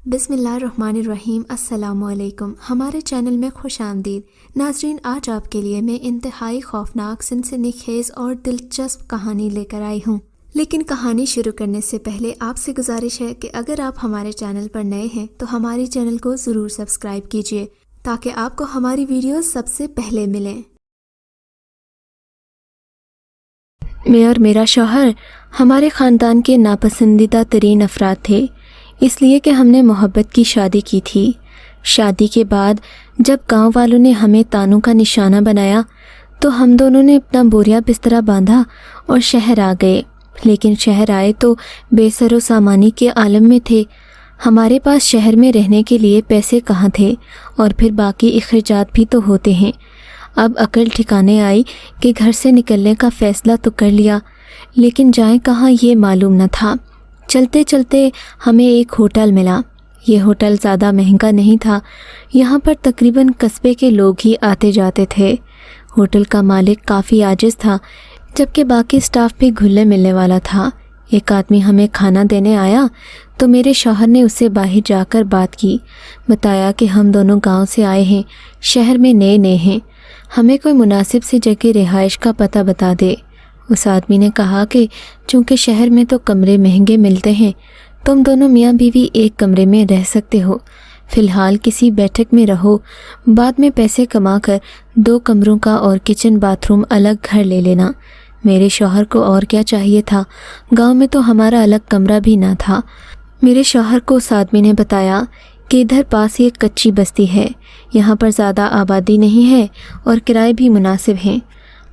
بسم اللہ الرحمن الرحیم۔ السلام علیکم، ہمارے چینل میں خوش آمدید ناظرین۔ آج آپ کے لیے میں انتہائی خوفناک، سنسنی خیز اور دلچسپ کہانی لے کر آئی ہوں، لیکن کہانی شروع کرنے سے پہلے آپ سے گزارش ہے کہ اگر آپ ہمارے چینل پر نئے ہیں تو ہمارے چینل کو ضرور سبسکرائب کیجیے تاکہ آپ کو ہماری ویڈیوز سب سے پہلے ملیں۔ میں اور میرا شوہر ہمارے خاندان کے ناپسندیدہ ترین افراد تھے، اس لیے کہ ہم نے محبت کی شادی کی تھی۔ شادی کے بعد جب گاؤں والوں نے ہمیں تانوں کا نشانہ بنایا تو ہم دونوں نے اپنا بوریا بسترا باندھا اور شہر آ گئے، لیکن شہر آئے تو بے سر و سامانی کے عالم میں تھے۔ ہمارے پاس شہر میں رہنے کے لیے پیسے کہاں تھے، اور پھر باقی اخراجات بھی تو ہوتے ہیں۔ اب عقل ٹھکانے آئی کہ گھر سے نکلنے کا فیصلہ تو کر لیا، لیکن جائیں کہاں یہ معلوم نہ تھا۔ چلتے چلتے ہمیں ایک ہوٹل ملا۔ یہ ہوٹل زیادہ مہنگا نہیں تھا، یہاں پر تقریباً قصبے کے لوگ ہی آتے جاتے تھے۔ ہوٹل کا مالک کافی عاجز تھا، جبکہ باقی سٹاف بھی گھلنے ملنے والا تھا۔ ایک آدمی ہمیں کھانا دینے آیا تو میرے شوہر نے اس سے باہر جا کر بات کی، بتایا کہ ہم دونوں گاؤں سے آئے ہیں، شہر میں نئے ہیں، ہمیں کوئی مناسب سی جگہ رہائش کا پتہ بتا دے۔ اس آدمی نے کہا کہ چونکہ شہر میں تو کمرے مہنگے ملتے ہیں، تم دونوں میاں بیوی ایک کمرے میں رہ سکتے ہو، فی الحال کسی بیٹھک میں رہو، بعد میں پیسے کما کر 2 کمروں کا اور کچن باتھ روم الگ گھر لے لینا۔ میرے شوہر کو اور کیا چاہیے تھا، گاؤں میں تو ہمارا الگ کمرہ بھی نہ تھا۔ میرے شوہر کو اس آدمی نے بتایا کہ ادھر پاس ایک کچی بستی ہے، یہاں پر زیادہ آبادی نہیں ہے اور کرائے بھی مناسب ہیں،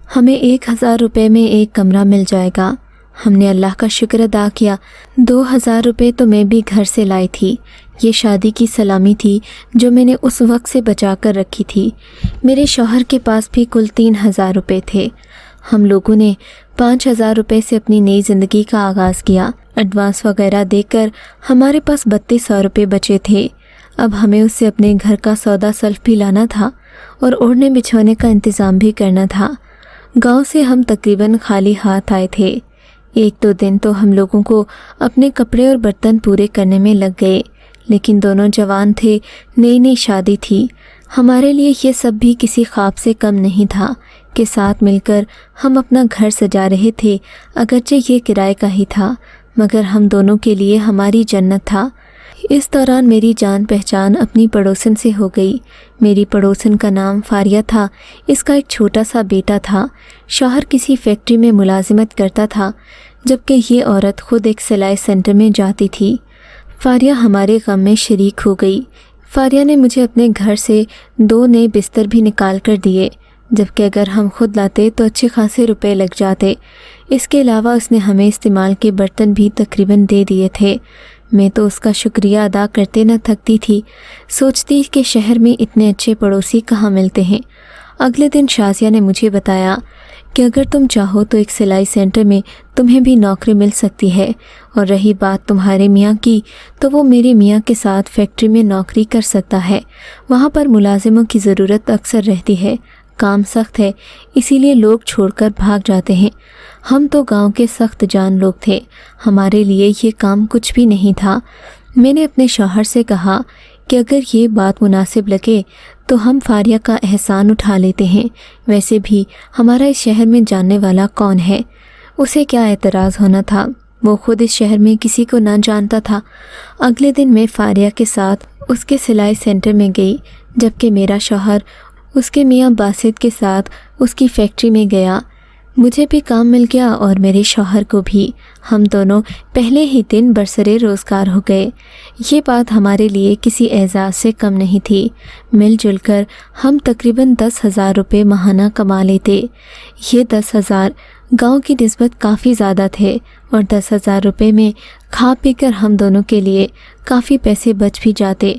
ہمیں 1000 روپے میں ایک کمرہ مل جائے گا۔ ہم نے اللہ کا شکر ادا کیا۔ 2000 روپے تو میں بھی گھر سے لائی تھی، یہ شادی کی سلامی تھی جو میں نے اس وقت سے بچا کر رکھی تھی۔ میرے شوہر کے پاس بھی کل 3000 روپے تھے۔ ہم لوگوں نے 5000 روپے سے اپنی نئی زندگی کا آغاز کیا۔ ایڈوانس وغیرہ دے کر ہمارے پاس 3200 روپے بچے تھے۔ اب ہمیں اس سے اپنے گھر کا سودا سلف بھی لانا تھا اور اوڑھنے بچھونے کا انتظام بھی کرنا تھا۔ گاؤں سے ہم تقریباً خالی ہاتھ آئے تھے۔ 1-2 دن تو ہم لوگوں کو اپنے کپڑے اور برتن پورے کرنے میں لگ گئے، لیکن دونوں جوان تھے، نئی شادی تھی، ہمارے لیے یہ سب بھی کسی خواب سے کم نہیں تھا کہ ساتھ مل کر ہم اپنا گھر سجا رہے تھے، اگرچہ یہ کرائے کا ہی تھا، مگر ہم دونوں کے لیے ہماری جنت تھا۔ اس دوران میری جان پہچان اپنی پڑوسن سے ہو گئی۔ میری پڑوسن کا نام فاریہ تھا، اس کا ایک چھوٹا سا بیٹا تھا۔ شوہر کسی فیکٹری میں ملازمت کرتا تھا، جبکہ یہ عورت خود ایک سلائی سینٹر میں جاتی تھی۔ فاریہ ہمارے غم میں شریک ہو گئی۔ فاریہ نے مجھے اپنے گھر سے 2 نئے بستر بھی نکال کر دیے، جبکہ اگر ہم خود لاتے تو اچھے خاصے روپے لگ جاتے۔ اس کے علاوہ اس نے ہمیں استعمال کے برتن بھی تقریباً دے دیے تھے۔ میں تو اس کا شکریہ ادا کرتے نہ تھکتی تھی، سوچتی کہ شہر میں اتنے اچھے پڑوسی کہاں ملتے ہیں۔ اگلے دن شازیہ نے مجھے بتایا کہ اگر تم چاہو تو ایک سلائی سینٹر میں تمہیں بھی نوکری مل سکتی ہے، اور رہی بات تمہارے میاں کی تو وہ میرے میاں کے ساتھ فیکٹری میں نوکری کر سکتا ہے، وہاں پر ملازموں کی ضرورت اکثر رہتی ہے، کام سخت ہے، اسی لیے لوگ چھوڑ کر بھاگ جاتے ہیں۔ ہم تو گاؤں کے سخت جان لوگ تھے، ہمارے لیے یہ کام کچھ بھی نہیں تھا۔ میں نے اپنے شوہر سے کہا کہ اگر یہ بات مناسب لگے تو ہم فاریہ کا احسان اٹھا لیتے ہیں، ویسے بھی ہمارا اس شہر میں جاننے والا کون ہے، اسے کیا اعتراض ہونا تھا، وہ خود اس شہر میں کسی کو نہ جانتا تھا۔ اگلے دن میں فاریہ کے ساتھ اس کے سلائی سینٹر میں گئی، جبکہ میرا شوہر اس کے میاں باسط کے ساتھ اس کی فیکٹری میں گیا۔ مجھے بھی کام مل گیا اور میرے شوہر کو بھی، ہم دونوں پہلے ہی دن برسرے روزگار ہو گئے۔ یہ بات ہمارے لیے کسی اعزاز سے کم نہیں تھی۔ مل جل کر ہم تقریباً 10,000 روپے ماہانہ کما لیتے۔ یہ 10,000 گاؤں کی نسبت کافی زیادہ تھے، اور 10,000 روپے میں کھا پی کر ہم دونوں کے لیے کافی پیسے بچ بھی جاتے،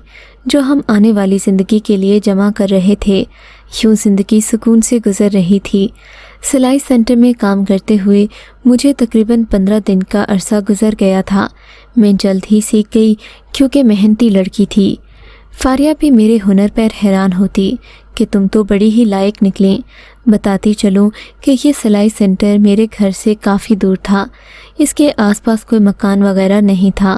جو ہم آنے والی زندگی کے لیے جمع کر رہے تھے۔ یوں زندگی سکون سے گزر رہی تھی۔ سلائی سینٹر میں کام کرتے ہوئے مجھے تقریباً 15 دن کا عرصہ گزر گیا تھا۔ میں جلد ہی سیکھ گئی کیونکہ محنتی لڑکی تھی۔ فاریہ بھی میرے ہنر پر حیران ہوتی کہ تم تو بڑی ہی لائق نکلیں۔ بتاتی چلوں کہ یہ سلائی سینٹر میرے گھر سے کافی دور تھا، اس کے آس پاس کوئی مکان وغیرہ نہیں تھا،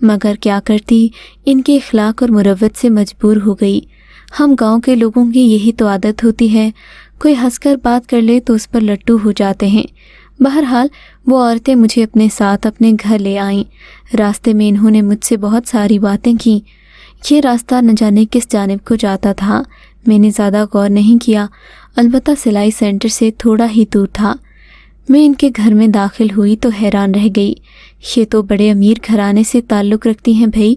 مگر کیا کرتی، ان کے اخلاق اور مروت سے مجبور ہو گئی۔ ہم گاؤں کے لوگوں کی یہی تو عادت ہوتی ہے، کوئی ہنس کر بات کر لے تو اس پر لٹو ہو جاتے ہیں۔ بہرحال وہ عورتیں مجھے اپنے ساتھ اپنے گھر لے آئیں۔ راستے میں انہوں نے مجھ سے بہت ساری باتیں کیں۔ یہ راستہ نہ جانے کس جانب کو جاتا تھا، میں نے زیادہ غور نہیں کیا، البتہ سلائی سینٹر سے تھوڑا ہی دور تھا۔ میں ان کے گھر میں داخل ہوئی تو حیران رہ گئی، یہ تو بڑے امیر گھرانے سے تعلق رکھتی ہیں بھائی۔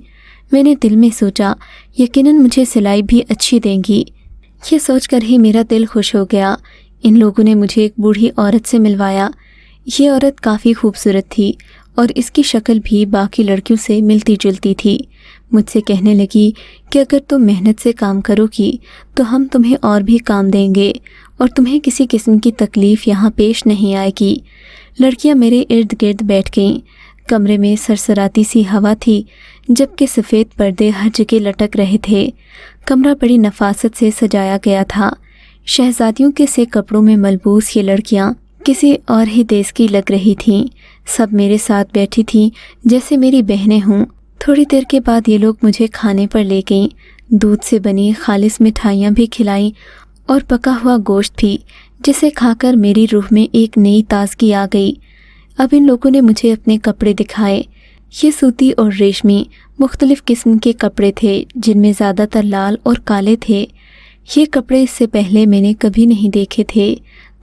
میں نے دل میں سوچا یقیناً مجھے سلائی بھی اچھی دیں گی۔ یہ سوچ کر ہی میرا دل خوش ہو گیا۔ ان لوگوں نے مجھے ایک بوڑھی عورت سے ملوایا۔ یہ عورت کافی خوبصورت تھی اور اس کی شکل بھی باقی لڑکیوں سے ملتی جلتی تھی۔ مجھ سے کہنے لگی کہ اگر تم محنت سے کام کرو گی تو ہم تمہیں اور بھی کام دیں گے اور تمہیں کسی قسم کی تکلیف یہاں پیش نہیں آئے گی۔ لڑکیاں میرے ارد گرد بیٹھ گئیں۔ کمرے میں سرسراتی سی ہوا تھی، جبکہ سفید پردے ہر جگہ لٹک رہے تھے۔ کمرہ بڑی نفاست سے سجایا گیا تھا۔ شہزادیوں کے سے کپڑوں میں ملبوس یہ لڑکیاں کسی اور ہی دیس کی لگ رہی تھیں۔ سب میرے ساتھ بیٹھی تھیں جیسے میری بہنیں ہوں۔ تھوڑی دیر کے بعد یہ لوگ مجھے کھانے پر لے گئیں۔ دودھ سے بنی خالص مٹھائیاں بھی کھلائیں اور پکا ہوا گوشت بھی، جسے کھا کر میری روح میں ایک نئی تازگی آ گئی۔ اب ان لوگوں نے مجھے اپنے کپڑے دکھائے۔ یہ سوتی اور ریشمی مختلف قسم کے کپڑے تھے، جن میں زیادہ تر لال اور کالے تھے۔ یہ کپڑے اس سے پہلے میں نے کبھی نہیں دیکھے تھے۔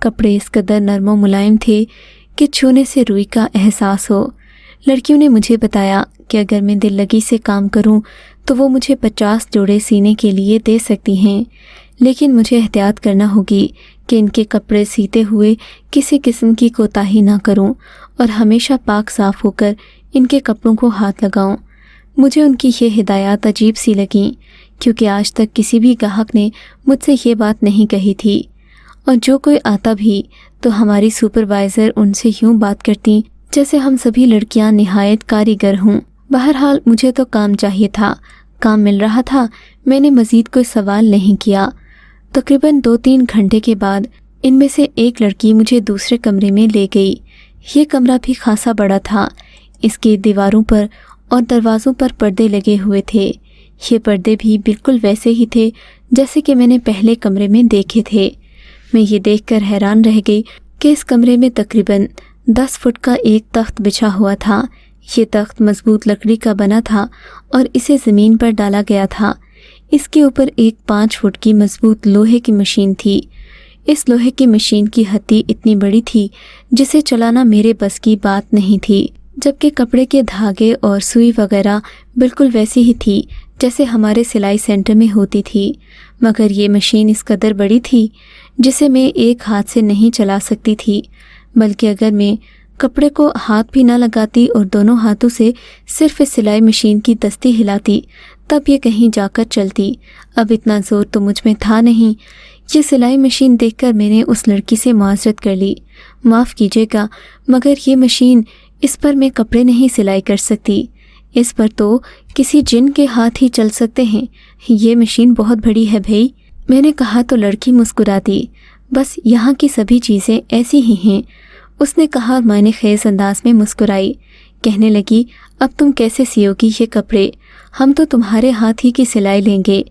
کپڑے اس قدر نرم و ملائم تھے کہ چھونے سے روئی کا احساس ہو۔ لڑکیوں نے مجھے بتایا کہ اگر میں دل لگی سے کام کروں تو وہ مجھے 50 جوڑے سینے کے لیے دے سکتی ہیں، لیکن مجھے احتیاط کرنا ہوگی کہ ان کے کپڑے سیتے ہوئے کسی قسم کی کوتاہی نہ کروں اور ہمیشہ پاک صاف ہو کر ان کے کپڑوں کو ہاتھ لگاؤں۔ مجھے ان کی یہ ہدایات عجیب سی لگیں، کیونکہ آج تک کسی بھی گاہک نے مجھ سے یہ بات نہیں کہی تھی، اور جو کوئی آتا بھی تو ہماری سپروائزر ان سے یوں بات کرتی جیسے ہم سبھی لڑکیاں نہایت کاریگر ہوں۔ بہرحال مجھے تو کام چاہیے تھا، کام مل رہا تھا، میں نے مزید کوئی سوال نہیں کیا۔ تقریباً 2-3 گھنٹے کے بعد ان میں سے ایک لڑکی مجھے دوسرے کمرے میں لے گئی۔ یہ کمرہ بھی خاصا بڑا تھا۔ اس کی دیواروں پر اور دروازوں پر پردے لگے ہوئے تھے۔ یہ پردے بھی بالکل ویسے ہی تھے جیسے کہ میں نے پہلے کمرے میں دیکھے تھے۔ میں یہ دیکھ کر حیران رہ گئی کہ اس کمرے میں تقریباً 10 فٹ کا ایک تخت بچھا ہوا تھا۔ یہ تخت مضبوط لکڑی کا بنا تھا اور اسے زمین پر ڈالا گیا تھا۔ اس کے اوپر ایک 5 فٹ کی مضبوط لوہے کی مشین تھی۔ اس لوہے کی مشین کی ہتھی اتنی بڑی تھی جسے چلانا میرے بس کی بات نہیں تھی، جبکہ کپڑے کے دھاگے اور سوئی وغیرہ بالکل ویسی ہی تھی جیسے ہمارے سلائی سینٹر میں ہوتی تھی، مگر یہ مشین اس قدر بڑی تھی جسے میں ایک ہاتھ سے نہیں چلا سکتی تھی، بلکہ اگر میں کپڑے کو ہاتھ بھی نہ لگاتی اور دونوں ہاتھوں سے صرف اس سلائی مشین کی دستی ہلاتی تب یہ کہیں جا کر چلتی۔ اب اتنا زور تو مجھ میں تھا نہیں۔ یہ سلائی مشین دیکھ کر میں نے اس لڑکی سے معذرت کر لی، معاف کیجیے گا مگر یہ مشین، اس پر میں کپڑے نہیں سلائی کر سکتی، اس پر تو کسی جن کے ہاتھ ہی چل سکتے ہیں، یہ مشین بہت بڑی ہے بھائی۔ میں نے کہا تو لڑکی مسکرا دی، بس یہاں کی سبھی چیزیں ایسی ہی ہیں، اس نے کہا اور معنی خیز انداز میں مسکرائی۔ کہنے لگی اب تم کیسے سیو گی یہ کپڑے، ہم تو تمہارے ہاتھ ہی کی سلائی لیں گے۔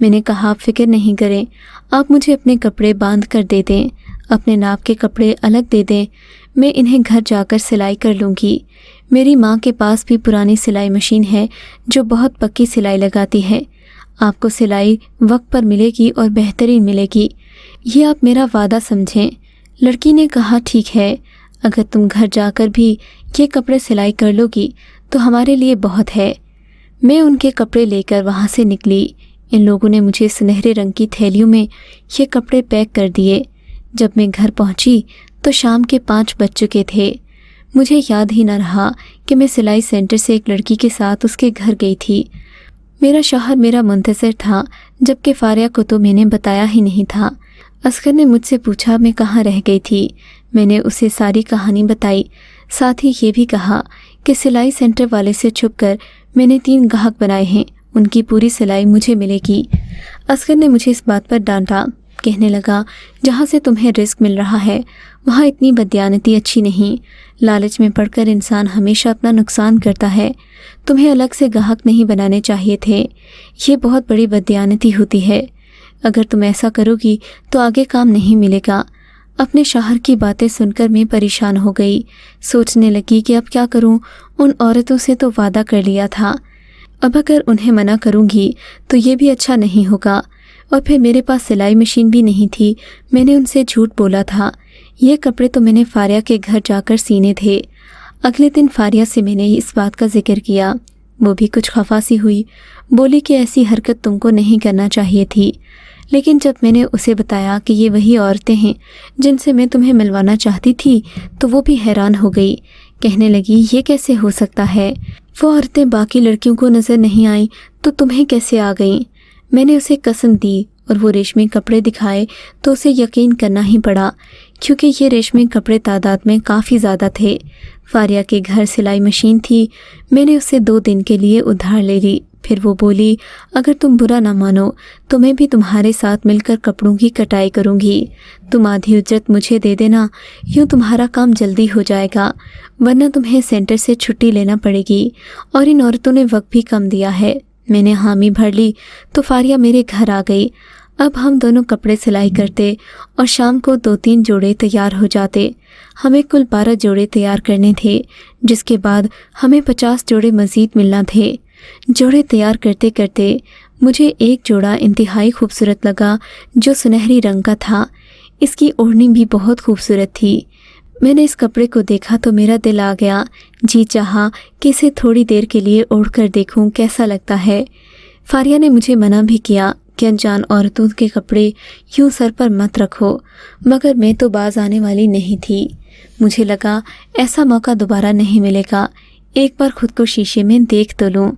میں نے کہا آپ فکر نہیں کریں، آپ مجھے اپنے کپڑے باندھ کر دے دیں، اپنے ناپ کے کپڑے الگ دے دیں، میں انہیں گھر جا کر سلائی کر لوں گی۔ میری ماں کے پاس بھی پرانی سلائی مشین ہے جو بہت پکی سلائی لگاتی ہے، آپ کو سلائی وقت پر ملے گی اور بہترین ملے گی، یہ آپ میرا وعدہ سمجھیں۔ لڑکی نے کہا ٹھیک ہے، اگر تم گھر جا کر بھی یہ کپڑے سلائی کر لو گی تو ہمارے لیے بہت ہے۔ میں ان کے کپڑے لے کر وہاں سے نکلی۔ ان لوگوں نے مجھے سنہرے رنگ کی تھیلیوں میں یہ کپڑے پیک کر دیے۔ جب میں گھر پہنچی تو شام کے 5 بج چکے تھے۔ مجھے یاد ہی نہ رہا کہ میں سلائی سینٹر سے ایک لڑکی کے ساتھ اس کے گھر گئی تھی۔ میرا شوہر میرا منتظر تھا، جبکہ فاریہ کو تو میں نے بتایا ہی نہیں تھا۔ اصغر نے مجھ سے پوچھا میں کہاں رہ گئی تھی۔ میں نے اسے ساری کہانی بتائی، ساتھ ہی یہ بھی کہا کہ سلائی سینٹر والے سے چھپ کر میں نے 3 گاہک بنائے ہیں، ان کی پوری سلائی مجھے ملے گی۔ اصغر نے مجھے اس بات پر ڈانٹا کہنے لگا، جہاں سے تمہیں رزق مل رہا ہے وہاں اتنی بددیانتی اچھی نہیں۔ لالچ میں پڑ کر انسان ہمیشہ اپنا نقصان کرتا ہے۔ تمہیں الگ سے گاہک نہیں بنانے چاہیے تھے، یہ بہت بڑی بددیانتی ہوتی ہے۔ اگر تم ایسا کرو گی تو آگے کام نہیں ملے گا۔ اپنے شوہر کی باتیں سن کر میں پریشان ہو گئی، سوچنے لگی کہ اب کیا کروں۔ ان عورتوں سے تو وعدہ کر لیا تھا، اب اگر انہیں منع کروں گی تو یہ بھی اچھا نہیں ہوگا، اور پھر میرے پاس سلائی مشین بھی نہیں تھی۔ میں نے ان سے جھوٹ بولا تھا۔ یہ کپڑے تو میں نے فاریہ کے گھر جا کر سینے تھے۔ اگلے دن فاریہ سے میں نے اس بات کا ذکر کیا، وہ بھی کچھ خفا سی ہوئی، بولی کہ ایسی حرکت تم کو نہیں کرنا چاہیے تھی۔ لیکن جب میں نے اسے بتایا کہ یہ وہی عورتیں ہیں جن سے میں تمہیں ملوانا چاہتی تھی تو وہ بھی حیران ہو گئی، کہنے لگی یہ کیسے ہو سکتا ہے؟ وہ عورتیں باقی لڑکیوں کو نظر نہیں آئیں تو تمہیں کیسے آ گئیں؟ میں نے اسے قسم دی اور وہ ریشمی کپڑے دکھائے تو اسے یقین کرنا ہی پڑا، کیونکہ یہ ریشمی کپڑے تعداد میں کافی زیادہ تھے۔ فاریہ کے گھر سلائی مشین تھی، میں نے اسے 2 دن کے لیے ادھار لے لی۔ پھر وہ بولی، اگر تم برا نہ مانو تو میں بھی تمہارے ساتھ مل کر کپڑوں کی کٹائی کروں گی۔ تم آدھی اجرت مجھے دے دینا، یوں تمہارا کام جلدی ہو جائے گا، ورنہ تمہیں سینٹر سے چھٹی لینا پڑے گی، اور ان عورتوں نے وقت بھی کم دیا ہے۔ میں نے حامی بھر لی تو فاریہ میرے گھر آ گئی۔ اب ہم دونوں کپڑے سلائی کرتے اور شام کو 2-3 جوڑے تیار ہو جاتے۔ ہمیں کل 12 جوڑے تیار کرنے تھے، جس کے بعد ہمیں 50 جوڑے مزید ملنا تھے۔ جوڑے تیار کرتے کرتے مجھے ایک جوڑا انتہائی خوبصورت لگا جو سنہری رنگ کا تھا۔ اس کی اوڑھنی بھی بہت خوبصورت تھی۔ میں نے اس کپڑے کو دیکھا تو میرا دل آ گیا، جی چاہا کہ اسے تھوڑی دیر کے لیے اوڑھ کر دیکھوں کیسا لگتا ہے۔ فاریہ نے مجھے منع بھی کیا کہ انجان عورتوں کے کپڑے یوں سر پر مت رکھو، مگر میں تو باز آنے والی نہیں تھی۔ مجھے لگا ایسا موقع دوبارہ نہیں ملے گا، ایک بار خود کو شیشے میں دیکھ تو لوں۔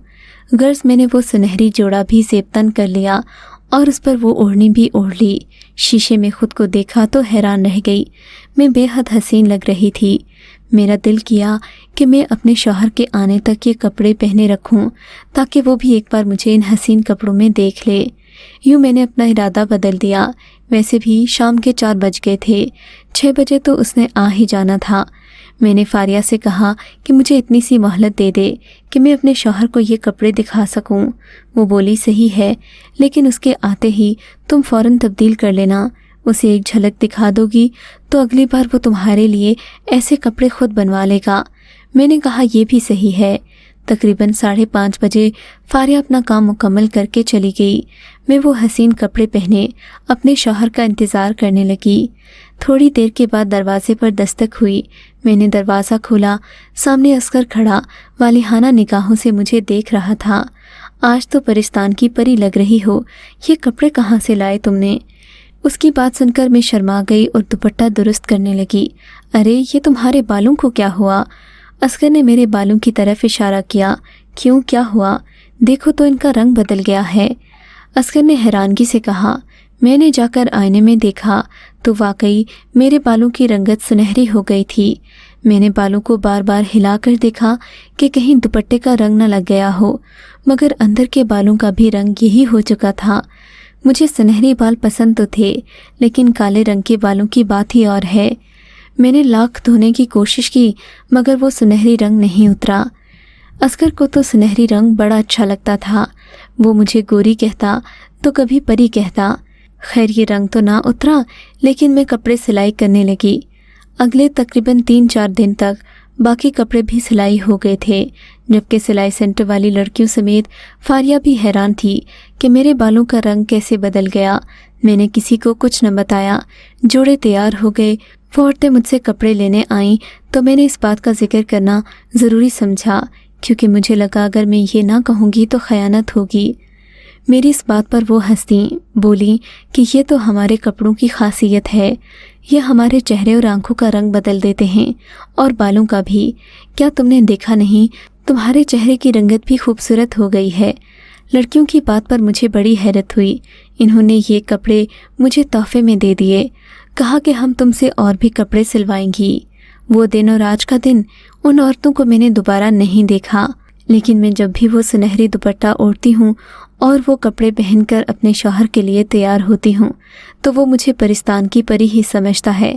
غرض میں نے وہ سنہری جوڑا بھی زیبتن کر لیا اور اس پر وہ اوڑھنی بھی اوڑھ لی۔ شیشے میں خود کو دیکھا تو حیران رہ گئی، میں بے حد حسین لگ رہی تھی۔ میرا دل کیا کہ میں اپنے شوہر کے آنے تک یہ کپڑے پہنے رکھوں تاکہ وہ بھی ایک بار مجھے ان حسین کپڑوں میں دیکھ لے۔ یوں میں نے اپنا ارادہ بدل دیا۔ ویسے بھی شام کے 4 بج گئے تھے، 6 بجے تو اس نے آ ہی جانا تھا۔ میں نے فاریہ سے کہا کہ مجھے اتنی سی مہلت دے دے کہ میں اپنے شوہر کو یہ کپڑے دکھا سکوں۔ وہ بولی صحیح ہے، لیکن اس کے آتے ہی تم فوراً تبدیل کر لینا، اسے ایک جھلک دکھا دو گی تو اگلی بار وہ تمہارے لیے ایسے کپڑے خود بنوا لے گا۔ میں نے کہا یہ بھی صحیح ہے۔ تقریباً 5:30 بجے فاریہ اپنا کام مکمل کر کے چلی گئی۔ میں وہ حسین کپڑے پہنے اپنے شوہر کا انتظار کرنے لگی۔ تھوڑی دیر کے بعد دروازے پر دستک ہوئی۔ میں نے دروازہ کھولا، سامنے اصغر کھڑا والہانہ نگاہوں سے مجھے دیکھ رہا تھا۔ آج تو پرستان کی پری لگ رہی ہو، یہ کپڑے کہاں سے لائے تم نے؟ اس کی بات سن کر میں شرما گئی اور دوپٹہ درست کرنے لگی۔ ارے یہ تمہارے بالوں کو کیا ہوا؟ اصغر نے میرے بالوں کی طرف اشارہ کیا۔ کیوں، کیا ہوا؟ دیکھو تو ان کا رنگ بدل گیا ہے۔ اصغر نے حیرانگی سے کہا۔ میں نے جا کر آئینے میں دیکھا تو واقعی میرے بالوں کی رنگت سنہری ہو گئی تھی۔ میں نے بالوں کو بار بار ہلا کر دیکھا کہ کہیں دوپٹے کا رنگ نہ لگ گیا ہو، مگر اندر کے بالوں کا بھی رنگ یہی ہو چکا تھا۔ مجھے سنہری بال پسند تو تھے، لیکن کالے رنگ کے بالوں کی بات ہی اور ہے۔ میں نے لاکھ دھونے کی کوشش کی مگر وہ سنہری رنگ نہیں اترا۔ اصغر کو تو سنہری رنگ بڑا اچھا لگتا تھا، وہ مجھے گوری کہتا تو کبھی پری کہتا۔ خیر یہ رنگ تو نہ اترا، لیکن میں کپڑے سلائی کرنے لگی۔ اگلے تقریباً 3-4 دن تک باقی کپڑے بھی سلائی ہو گئے تھے، جبکہ سلائی سینٹر والی لڑکیوں سمیت فاریہ بھی حیران تھی کہ میرے بالوں کا رنگ کیسے بدل گیا۔ میں نے کسی کو کچھ نہ بتایا۔ جوڑے تیار ہو گئے، وہ عورتیں مجھ سے کپڑے لینے آئیں تو میں نے اس بات کا ذکر کرنا ضروری سمجھا، کیونکہ مجھے لگا اگر میں یہ نہ کہوں گی تو خیانت ہوگی۔ میری اس بات پر وہ ہنسیں، بولیں کہ یہ تو ہمارے کپڑوں کی خاصیت ہے، یہ ہمارے چہرے اور آنکھوں کا رنگ بدل دیتے ہیں اور بالوں کا بھی۔ کیا تم نے دیکھا نہیں، تمہارے چہرے کی رنگت بھی خوبصورت ہو گئی ہے۔ لڑکیوں کی بات پر مجھے بڑی حیرت ہوئی۔ انہوں نے یہ کپڑے مجھے تحفے میں دے دیے، کہا کہ ہم تم سے اور بھی کپڑے سلوائیں گی۔ وہ دن اور آج کا دن ان عورتوں کو میں نے دوبارہ نہیں دیکھا، لیکن میں جب بھی وہ سنہری دوپٹہ اوڑھتی ہوں اور وہ کپڑے پہن کر اپنے شوہر کے لیے تیار ہوتی ہوں تو وہ مجھے پرستان کی پری ہی سمجھتا ہے۔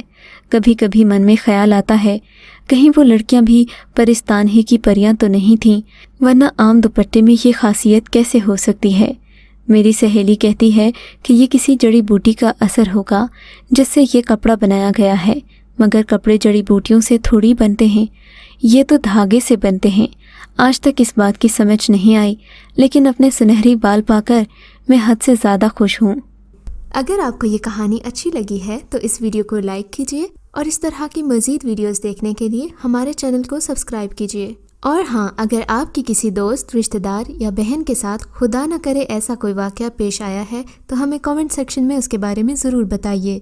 کبھی کبھی من میں خیال آتا ہے کہیں وہ لڑکیاں بھی پرستان ہی کی پریاں تو نہیں تھیں، ورنہ عام دوپٹے میں یہ خاصیت کیسے ہو سکتی ہے؟ میری سہیلی کہتی ہے کہ یہ کسی جڑی بوٹی کا اثر ہوگا جس سے یہ کپڑا بنایا گیا ہے، مگر کپڑے جڑی بوٹیوں سے تھوڑی بنتے ہیں، یہ تو دھاگے سے بنتے ہیں۔ آج تک اس بات کی سمجھ نہیں آئی، لیکن اپنے سنہری بال پا کر میں حد سے زیادہ خوش ہوں۔ اگر آپ کو یہ کہانی اچھی لگی ہے تو اس ویڈیو کو لائک کیجیے اور اس طرح کی مزید ویڈیوز دیکھنے کے لیے ہمارے چینل کو سبسکرائب کیجیے۔ اور ہاں، اگر آپ کی کسی دوست، رشتہ دار یا بہن کے ساتھ خدا نہ کرے ایسا کوئی واقعہ پیش آیا ہے تو ہمیں کامنٹ سیکشن میں اس کے بارے میں ضرور بتائیے۔